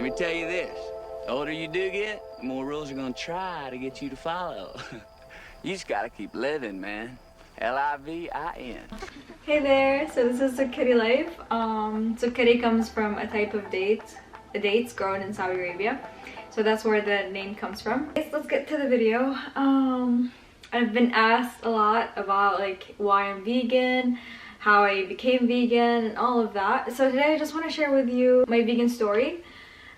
Let me tell you this. The older you do get, the more rules are gonna try to get you to follow. You just gotta keep living, man. L-I-V-I-N. Hey there, so this is the kitty life. So kitty comes from a type of dates grown in Saudi Arabia. So that's where the name comes from. Let's get to the video. I've been asked a lot about like why I'm vegan, how I became vegan, and all of that. So today I just want to share with you my vegan story.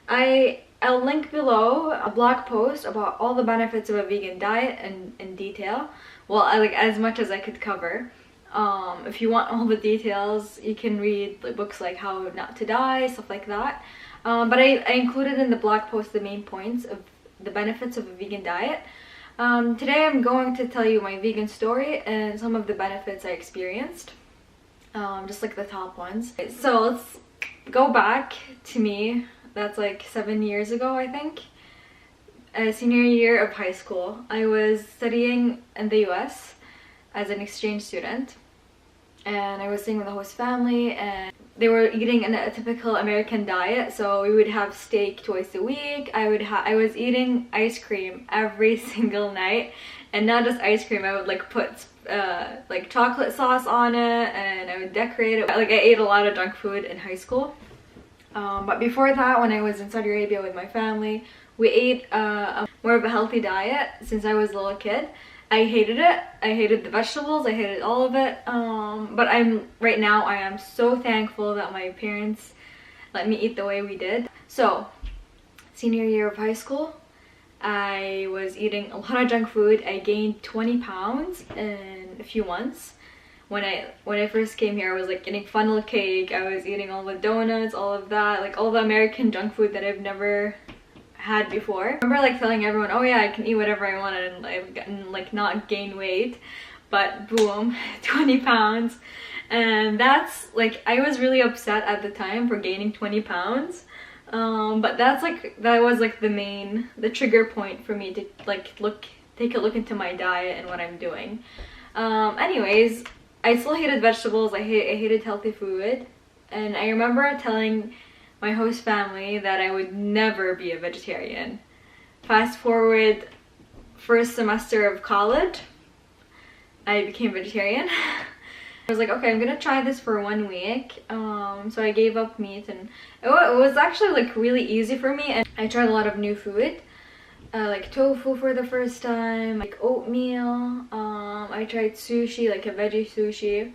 I'll link below a blog post about all the benefits of a vegan diet and in detail. Well, like as much as I could cover. If you want all the details, you can read books like How Not to Die, stuff like that. But I included in the blog post the main points of the benefits of a vegan diet. Today I'm going to tell you my vegan story and some of the benefits I experienced. Just like the top ones. So let's go back to me. That's like 7 years ago, I think. Senior year of high school. I was studying in the US as an exchange student. And I was staying with the host family, and they were eating a typical American diet. So we would have steak twice a week. I was eating ice cream every single night, and not just ice cream. I would like put like chocolate sauce on it, and I would decorate it. Like I ate a lot of junk food in high school. But before that, when I was in Saudi Arabia with my family, we ate more of a healthy diet since I was a little kid. I hated it. I hated the vegetables. I hated all of it. But right now I am so thankful that my parents let me eat the way we did. So, senior year of high school, I was eating a lot of junk food. I gained 20 pounds in a few months. When I first came here, I was like eating funnel cake. I was eating all the donuts, all of that, like all the American junk food that I've never had before. I remember like telling everyone, oh yeah, I can eat whatever I want and I've gotten like not gain weight, but boom, 20 pounds. And that's like, I was really upset at the time for gaining 20 pounds. But that was like the trigger point for me to like take a look into my diet and what I'm doing. Anyways, I still hated vegetables. I hated healthy food. And I remember telling my host family that I would never be a vegetarian. Fast forward, first semester of college, I became vegetarian. I was like, okay, I'm gonna try this for 1 week. So I gave up meat, and it was actually like really easy for me, and I tried a lot of new food. Like tofu for the first time, like oatmeal. I tried sushi, like a veggie sushi.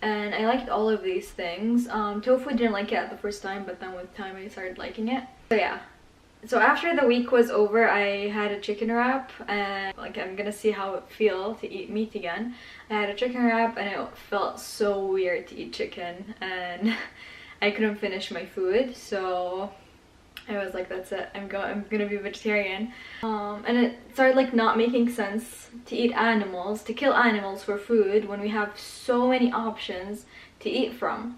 And I liked all of these things. Tofu didn't like it at the first time, but then with time I started liking it. So yeah. So after the week was over, I had a chicken wrap, and like I'm gonna see how it feels to eat meat again. I had a chicken wrap, and it felt so weird to eat chicken, and I couldn't finish my food. So I was like, that's it, I'm gonna be vegetarian. And it started like not making sense to eat animals, to kill animals for food when we have so many options to eat from.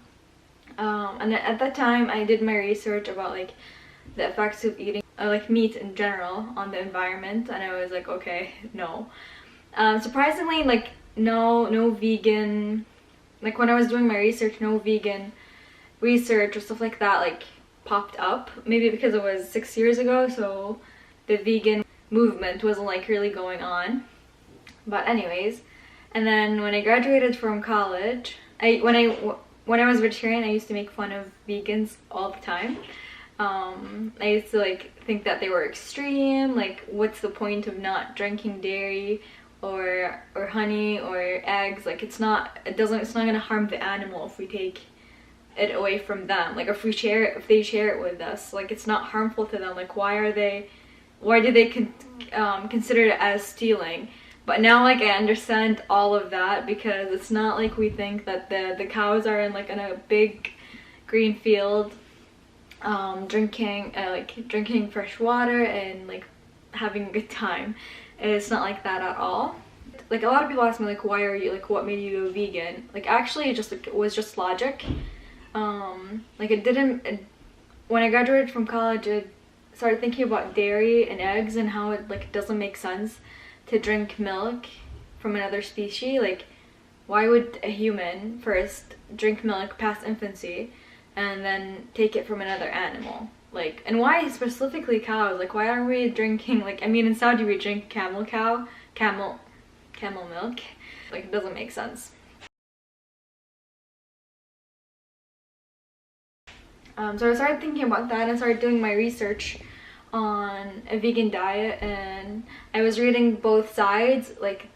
And at that time I did my research about like the effects of eating like meat in general on the environment, and I was like, okay, no. Surprisingly, like no vegan, like when I was doing my research, no vegan research or stuff like that like popped up. Maybe because it was 6 years ago, so the vegan movement wasn't like really going on. But anyways, and then when I graduated from college, when I was vegetarian, I used to make fun of vegans all the time. I used to like think that they were extreme, like what's the point of not drinking dairy or honey or eggs? Like it's not gonna harm the animal if we take it away from them. Like if they share it with us, like it's not harmful to them. Like why do they consider it as stealing? But now like I understand all of that, because it's not like we think that the cows are in a big green field drinking fresh water and like having a good time. It's not like that at all. Like a lot of people ask me like, why are you, like what made you go vegan? Like actually it was just logic. Like when I graduated from college, I started thinking about dairy and eggs and how it like doesn't make sense to drink milk from another species. Like why would a human first drink milk past infancy, and then take it from another animal. Like, and why specifically cows? Like, why aren't we drinking, like, I mean, in Saudi we drink camel milk. Like, it doesn't make sense. So I started thinking about that and started doing my research on a vegan diet, and I was reading both sides, like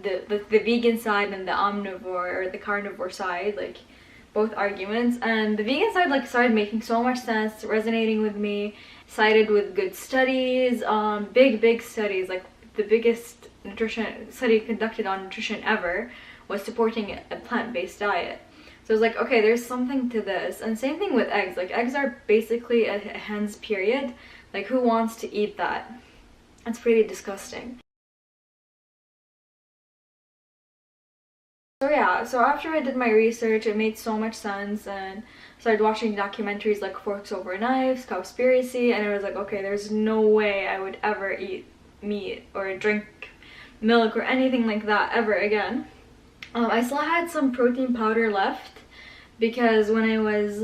the vegan side and the omnivore or the carnivore side, like both arguments. And the vegan side like started making so much sense, resonating with me, cited with good studies, big studies. Like the biggest nutrition study conducted on nutrition ever was supporting a plant-based diet. So I was like, okay, there's something to this. And same thing with eggs. Like, eggs are basically a hen's period. Like, who wants to eat that? It's pretty disgusting. So yeah, so after I did my research, it made so much sense, and started watching documentaries like Forks Over Knives, Cowspiracy, and I was like, okay, there's no way I would ever eat meat or drink milk or anything like that ever again. I still had some protein powder left because when I was,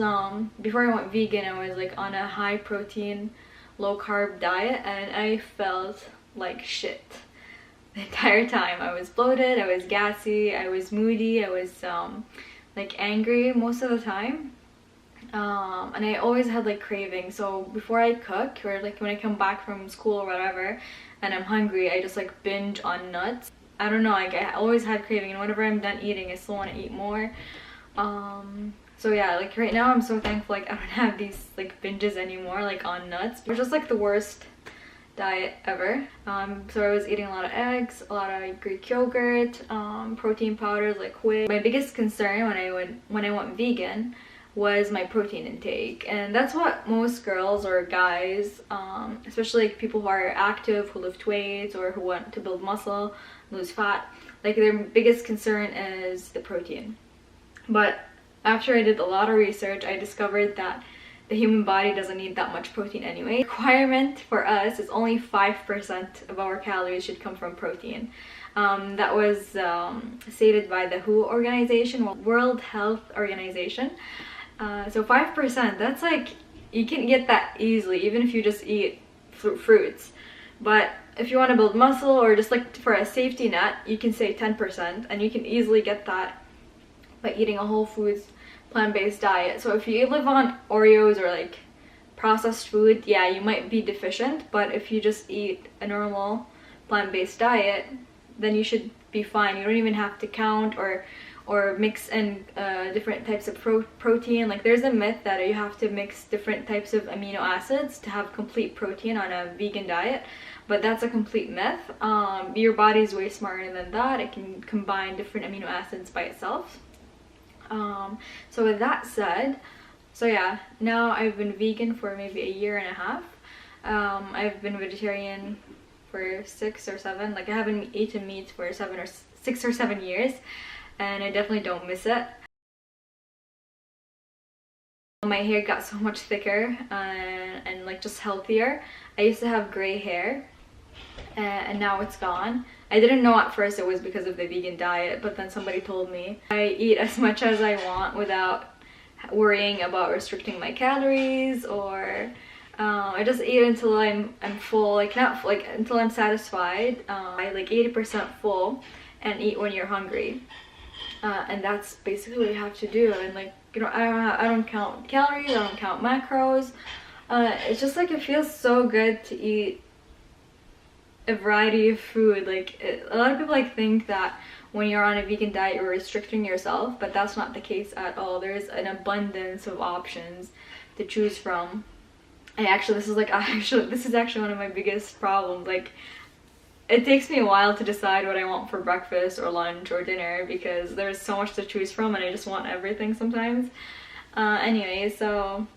before I went vegan, I was like on a high protein, low carb diet, and I felt like shit the entire time. I was bloated, I was gassy, I was moody, I was like angry most of the time. And I always had like cravings. So before I cook, or like when I come back from school or whatever and I'm hungry, I just like binge on nuts. I don't know, like I always had craving, and whenever I'm done eating I still want to eat more. So yeah, like right now I'm so thankful like I don't have these like binges anymore, like on nuts. It's just like the worst diet ever. So I was eating a lot of eggs, a lot of Greek yogurt, protein powders like whey. My biggest concern when I went vegan was my protein intake, and that's what most girls or guys, especially like people who are active, who lift weights or who want to build muscle, lose fat, like their biggest concern is the protein. But after I did a lot of research, I discovered that the human body doesn't need that much protein anyway. The requirement for us is only 5% of our calories should come from protein. That was stated by the WHO organization, World Health Organization. So 5%, that's like, you can get that easily even if you just eat fruits. But if you want to build muscle or just like for a safety net, you can say 10%, and you can easily get that by eating a whole foods plant-based diet. So if you live on Oreos or like processed food, yeah, you might be deficient, but if you just eat a normal plant-based diet, then you should be fine. You don't even have to count or mix in different types of protein. Like there's a myth that you have to mix different types of amino acids to have complete protein on a vegan diet, but that's a complete myth. Your body's way smarter than that. It can combine different amino acids by itself. So with that said, so yeah, now I've been vegan for maybe a year and a half. I've been vegetarian for 6 or 7, like I haven't eaten meat for 6 or 7 years, and I definitely don't miss it. My hair got so much thicker and like just healthier. I used to have gray hair, and now it's gone. I didn't know at first it was because of the vegan diet, but then somebody told me I eat as much as I want without worrying about restricting my calories, or I just eat until I'm full, like not like until I'm satisfied. I like 80% full, and eat when you're hungry, and that's basically what you have to do. And like, you know, I don't count calories, I don't count macros. It's just like it feels so good to eat a variety of food. Like a lot of people like think that when you're on a vegan diet you're restricting yourself, but that's not the case at all. There's an abundance of options to choose from. And actually this is actually one of my biggest problems. Like it takes me a while to decide what I want for breakfast or lunch or dinner because there's so much to choose from and I just want everything sometimes. Anyway, so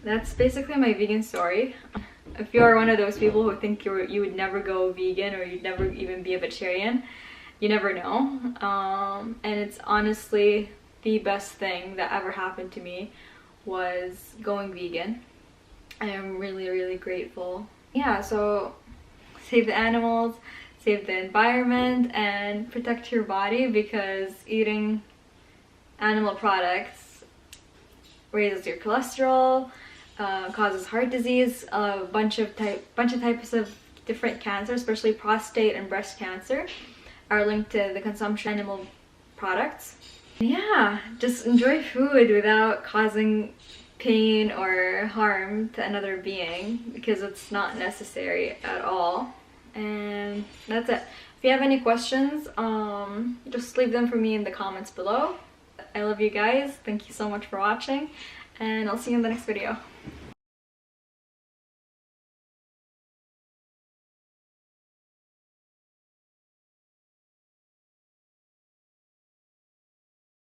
that's basically my vegan story. If you are one of those people who think you would never go vegan or you'd never even be a vegetarian, you never know. And it's honestly the best thing that ever happened to me was going vegan. I am really, really grateful. Yeah, so save the animals, save the environment, and protect your body, because eating animal products raises your cholesterol, causes heart disease, a bunch of types of different cancer, especially prostate and breast cancer, are linked to the consumption of animal products. Yeah, just enjoy food without causing pain or harm to another being, because it's not necessary at all. And that's it. If you have any questions, just leave them for me in the comments below. I love you guys. Thank you so much for watching, and I'll see you in the next video.